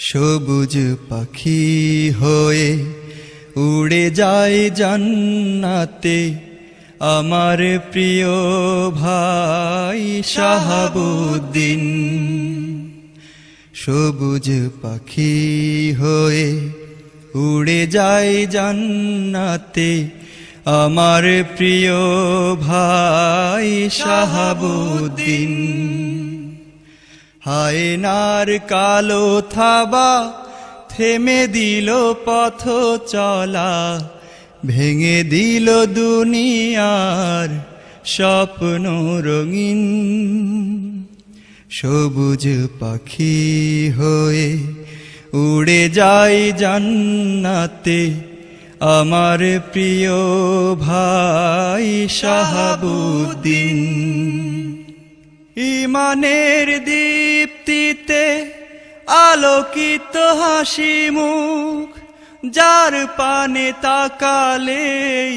সবুজ পাখি হয়ে উড়ে যায় জান্নাতে আমার প্রিয় ভাই শাহাবুদ্দিন। সবুজ পাখি হয়ে উড়ে যায় জান্নাতে আমার প্রিয় ভাই শাহাবুদ্দিন। হায়নার কালো থাবা থেমে দিল পথ চলা, ভেঙে দিল দুনিয়ার স্বপ্ন রঙিন। সবুজ পাখি হয়ে উড়ে যায় জান্নাতে আমার প্রিয় ভাই শাহাবুদ্দিন। ইমানের দীপ্তিতে আলোকিত হাসি মুখ, যার পানে তাকালেই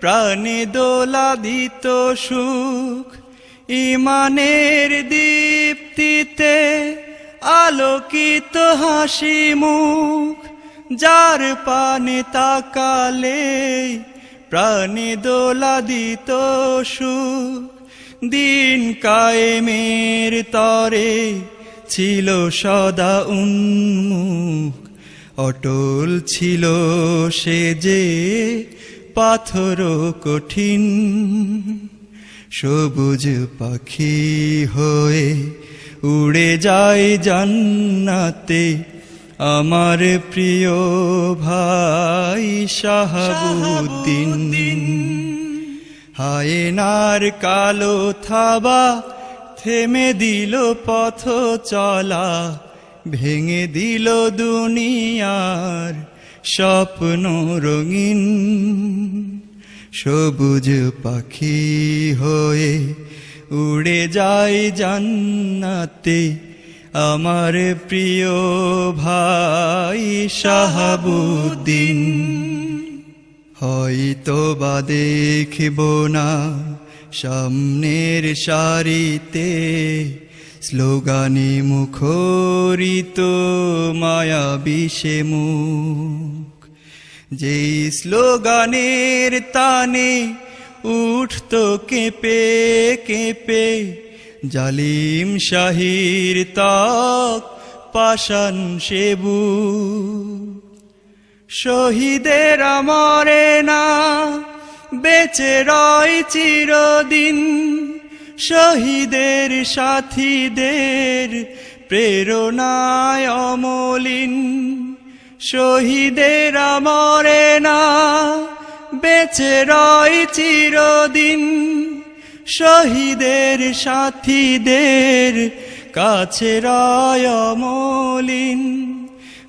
প্রাণে দোলা দিত সুখ। ইমানের দীপ্তিতে আলোকিত হাসি মুখ, যার পানে তাকালেই প্রাণে দোলা দিত সুখ। দিন কায়েমের তরে ছিল সদা উন্মুখ, অটল ছিল সে যে পাথর কঠিন। সবুজ পাখি হয়ে উড়ে যায় জান্নাতে আমার প্রিয় ভাই শাহাবুদ্দিন। হায়নার কালো থাবা থেমে দিল পথ চলা, ভেঙে দিল দুনিয়ার স্বপ্ন রঙিন। সবুজ পাখি হয়ে উড়ে যায় জান্নাতে আমার প্রিয় ভাই শাহাবুদ্দিন। হয়তো বা দেখব না সামনের সারিতে স্লোগানে মুখরিত মায়াবী সে মুখ, যেই স্লোগানের তানে উঠত কেঁপে কেঁপে জালিম শাহির ত্বক পাষাণ সে বুক। শহীদেরা মরে না, বেঁচে রয় চিরদিন, শহীদের সাথীদের প্রেরণায় অমলিন। শহীদেরা মরে না, বেঁচে রয় চিরদিন, শহীদের সাথীদের কাছে রয় অমলিন।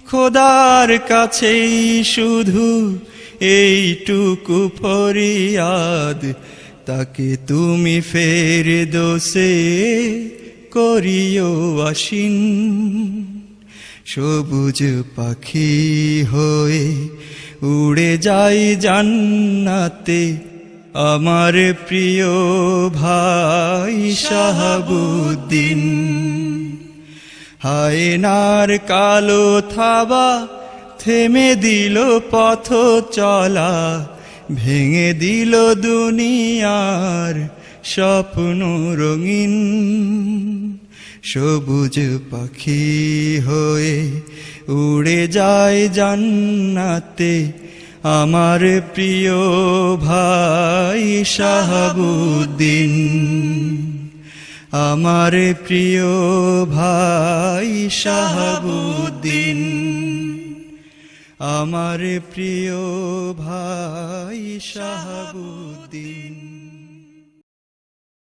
খোদার কাছেই শুধু এইটুকু ফরিয়াদ, তাকে তুমি ফেরদৌসে করিও আসীন। সবুজ পাখি হয়ে উড়ে যায় জান্নাতে আমার প্রিয় ভাই শাহাবুদ্দিন। হায়নার কালো থাবা থেমে দিল পথ চলা, ভেঙে দিল দুনিয়ার স্বপ্ন রঙিন। সবুজ পাখি হয়ে উড়ে যায় জান্নাতে আমার প্রিয় ভাই শাহাবুদ্দিন। আমার প্রিয় ভাই শাহাবুদ্দিন। আমার প্রিয় ভাই শাহাবুদ্দিন।